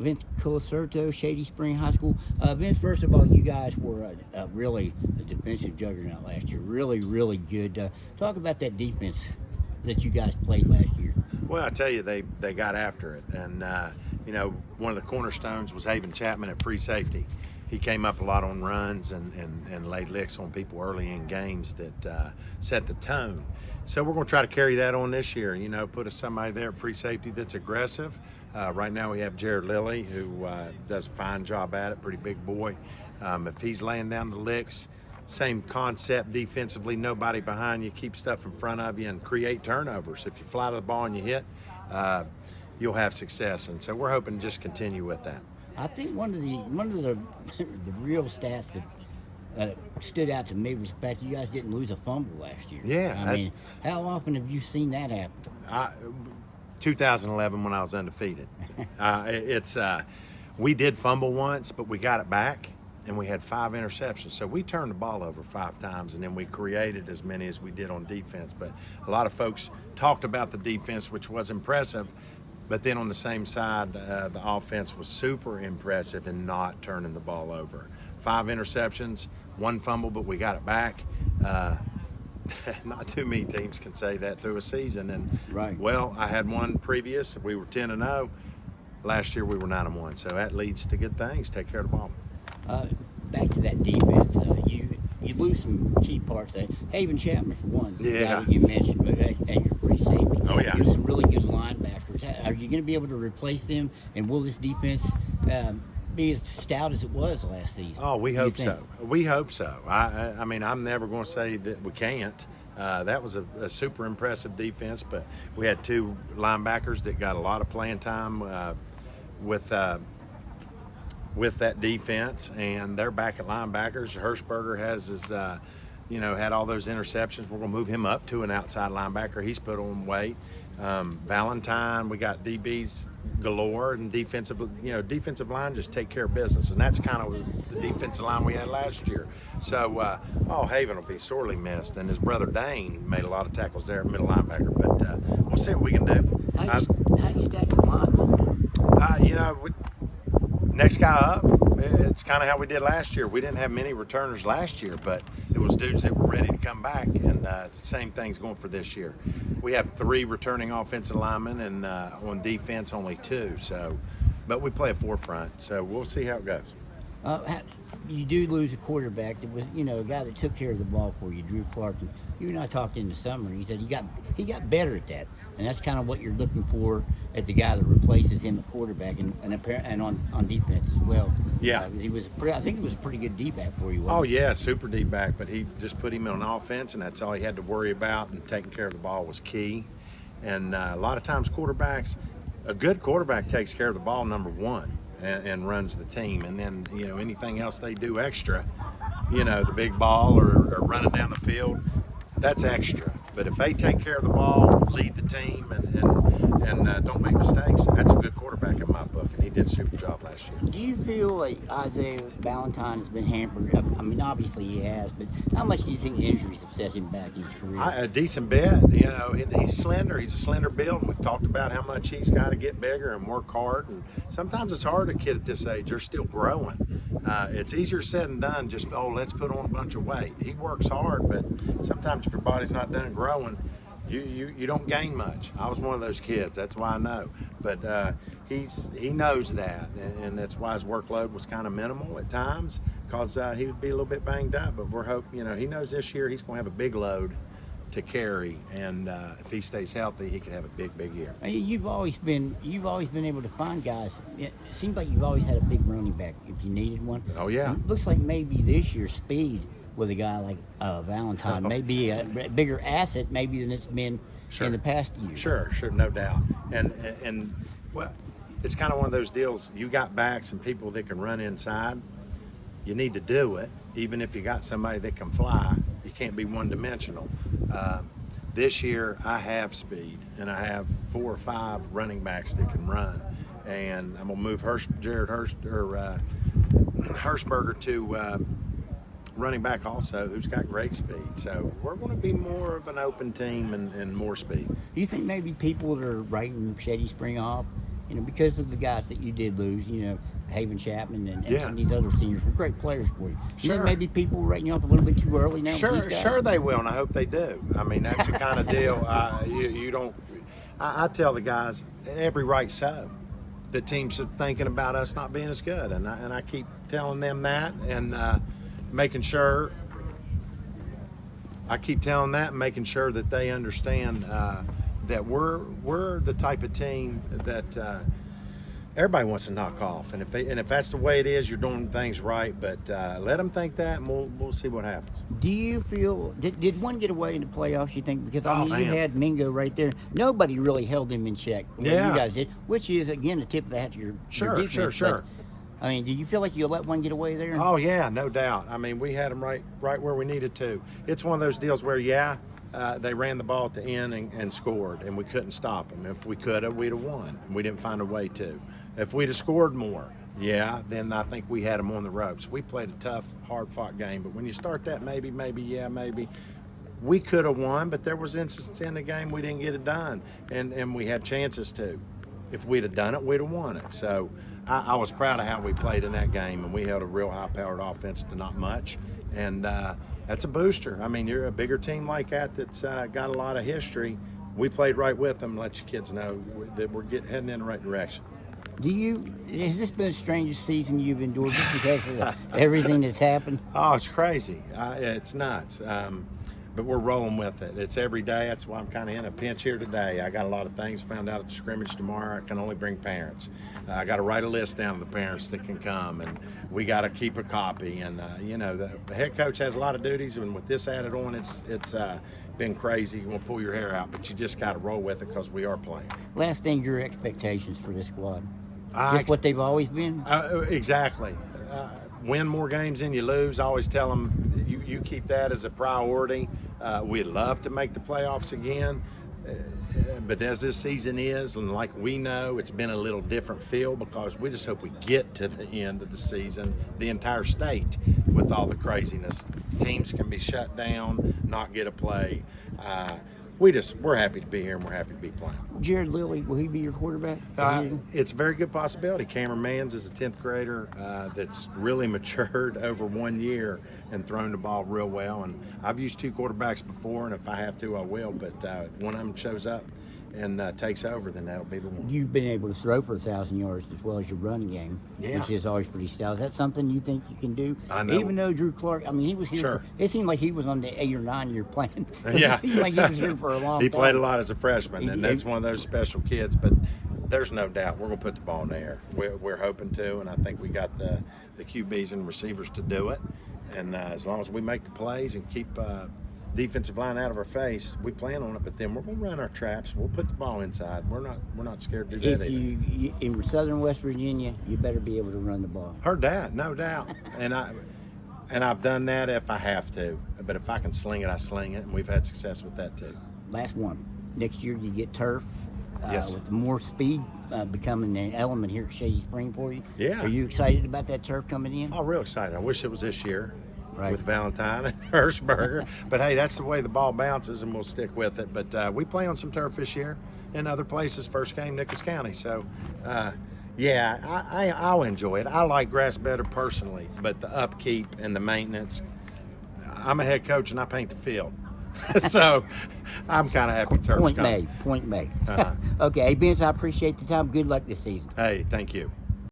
Vince Culicerto, Shady Spring High School. Vince, first of all, you guys were really a defensive juggernaut last year. Really, really good. Talk about that defense that you guys played last year. Well, I tell you, they got after it, and one of the cornerstones was Haven Chapman at free safety. He came up a lot on runs and laid licks on people early in games that set the tone. So we're going to try to carry that on this year. Put somebody there at free safety that's aggressive. Right now we have Jared Lilly, who does a fine job at it, pretty big boy. If he's laying down the licks, same concept defensively, nobody behind you, keep stuff in front of you and create turnovers. If you fly to the ball and you hit, you'll have success. And so we're hoping to just continue with that. I think one of the the real stats that stood out to me was the fact you guys didn't lose a fumble last year. Yeah, I mean, how often have you seen that happen? 2011 when I was undefeated. We did fumble once, but we got it back, and we had 5 interceptions. So we turned the ball over 5 times, and then we created as many as we did on defense. But a lot of folks talked about the defense, which was impressive. But then on the same side, the offense was super impressive in not turning the ball over. 5 interceptions, 1 fumble, but we got it back. Not too many teams can say that through a season. And right. Well, I had one previous. We were 10-0. Last year we were 9-1. So that leads to good things. Take care of the ball. Back to that defense, you lose some key parts. Haven Chapman for one. Yeah. You mentioned, but and you're pretty safe. Oh yeah. You have some really good linebackers. Are you going to be able to replace them? And will this defense be as stout as it was last season? Oh, we hope so. We hope so. I mean, I'm never going to say that we can't. That was a super impressive defense, but we had 2 linebackers that got a lot of playing time with that defense, and they're back at linebackers. Hirschberger has his, had all those interceptions. We're going to move him up to an outside linebacker. He's put on weight. Valentine, we got DBs galore, and defensive line just take care of business, and that's kind of the defensive line we had last year. So, Haven will be sorely missed, and his brother Dane made a lot of tackles there at middle linebacker. But we'll see what we can do. How do you stack the line? Next guy up. It's kind of how we did last year. We didn't have many returners last year, but it was dudes that were ready to come back, and the same thing's going for this year. We have 3 returning offensive linemen, and on defense only 2. So, but we play a 4-front, so we'll see how it goes. You do lose a quarterback that was, a guy that took care of the ball for you, Drew Clark. And you and I talked in the summer. He said he got better at that, and that's kind of what you're looking for at the guy that replaces him at quarterback and on defense as well. Yeah, I think he was a pretty good D-back for you. Oh yeah, super D-back, but he just put him on offense, and that's all he had to worry about. And taking care of the ball was key. And a lot of times quarterbacks, a good quarterback takes care of the ball number 1. And runs the team, and then anything else they do extra, the big ball or running down the field, that's extra. But if they take care of the ball, lead the team, and don't make mistakes, that's a good quarterback in my book, and he did a super job last year. Do you feel like Isaiah Valentine has been hampered? I mean, obviously he has, but how much do you think injuries have set him back in his career? A decent bit. He's slender. He's a slender build, and we've talked about how much he's got to get bigger and work hard. And sometimes it's hard to kid at this age. They're still growing. It's easier said than done. Just let's put on a bunch of weight. He works hard, but sometimes if your body's not done growing, you don't gain much. I was one of those kids. That's why I know. But he knows that, and that's why his workload was kind of minimal at times, because he would be a little bit banged up. But we're hoping, he knows this year he's going to have a big load to carry, and if he stays healthy, he could have a big year. You've always been able to find guys. It seems like you've always had a big running back if you needed one. Oh yeah. It looks like maybe this year speed with a guy like Valentine may be a bigger asset maybe than it's been in the past year. Sure, no doubt. And well, it's kind of one of those deals. You got backs and people that can run inside. You need to do it, even if you got somebody that can fly. You can't be one-dimensional. This year, I have speed, and I have 4 or 5 running backs that can run. And I'm gonna move Hirschberger to running back also, who's got great speed. So we're going to be more of an open team and more speed. Do you think maybe people that are writing Shady Spring off you know, because of the guys that you did lose, you know, Haven Chapman and Yeah. some of these other seniors were great players for you. You Sure. think maybe people were writing you off a little bit too early now with Sure, these guys? sure they will, and I hope they do. I mean, that's the kind of deal you don't. I tell the guys every right so that teams are thinking about us not being as good, and I keep telling them that and making sure. I keep telling that and making sure that they understand that we're the type of team that everybody wants to knock off, and if that's the way it is, you're doing things right. But let them think that, and we'll see what happens. Do you feel did one get away in the playoffs? You think because I Oh, mean you man. had Mingo right there. Nobody really held him in check. The way Yeah. you guys did, which is again a tip of the hat to your defense. Sure. But, I mean, do you feel like you let one get away there? Oh yeah, no doubt. I mean, we had them right where we needed to. It's one of those deals where they ran the ball at the end and scored, and we couldn't stop them. If we could have, we'd have won. We didn't find a way to. If we'd have scored more, then I think we had them on the ropes. We played a tough, hard-fought game, but when you start that, maybe, we could have won, but there was instances in the game we didn't get it done, and we had chances to. If we'd have done it, we'd have won it. So I was proud of how we played in that game, and we held a real high-powered offense to not much, and that's a booster. I mean, you're a bigger team like that's got a lot of history. We played right with them. Let your kids know that we're heading in the right direction. Has this been the strangest season you've endured just because of everything that's happened? Oh, it's crazy. It's nuts. But we're rolling with it. It's every day. That's why I'm kind of in a pinch here today. I got a lot of things. Found out at the scrimmage tomorrow. I can only bring parents. I got to write a list down of the parents that can come, and we got to keep a copy. And you know, the head coach has a lot of duties, and with this added on, it's been crazy. You want to pull your hair out, but you just got to roll with it because we are playing. Last thing, your expectations for this squad? Just what they've always been? Exactly. Win more games than you lose. I always tell them, you keep that as a priority. We'd love to make the playoffs again. But as this season is, and like we know, it's been a little different feel because we just hope we get to the end of the season, the entire state, with all the craziness. Teams can be shut down, not get a play. We're happy to be here and we're happy to be playing. Jared Lilly, will he be your quarterback? It's a very good possibility. Cameron Mans is a 10th grader that's really matured over 1 year and thrown the ball real well. And I've used 2 quarterbacks before, and if I have to, I will. But if one of them shows up and takes over, then that'll be the one. You've been able to throw for 1,000 yards as well as your running game, which is always pretty stout. Is that something you think you can do? I know. Even though Drew Clark, I mean, he was here. Sure. It seemed like he was on the 8 or 9 year plan. Yeah. It seemed like he was here for a long time. He played a lot as a freshman, and that's one of those special kids. But there's no doubt we're going to put the ball in the air. We're hoping to, and I think we got the QBs and receivers to do it. And as long as we make the plays and keep defensive line out of our face, we plan on it. But then we're going to run our traps. We'll put the ball inside. We're not scared to do that either. You in southern West Virginia, you better be able to run the ball. Heard that, no doubt. And I've done that if I have to. But if I can sling it, I sling it, and we've had success with that too. Last one. Next year you get turf. Yes. With more speed becoming an element here at Shady Spring for you. Yeah. Are you excited about that turf coming in? Oh, real excited. I wish it was this year. Right. With Valentine and Hirschberger. But hey, that's the way the ball bounces, and we'll stick with it. But we play on some turf this year in other places. First game, Nicholas County. So, I'll enjoy it. I like grass better personally, but the upkeep and the maintenance. I'm a head coach, and I paint the field. So I'm kind of happy turf's coming. Point made. Okay, hey, Vince, I appreciate the time. Good luck this season. Hey, thank you.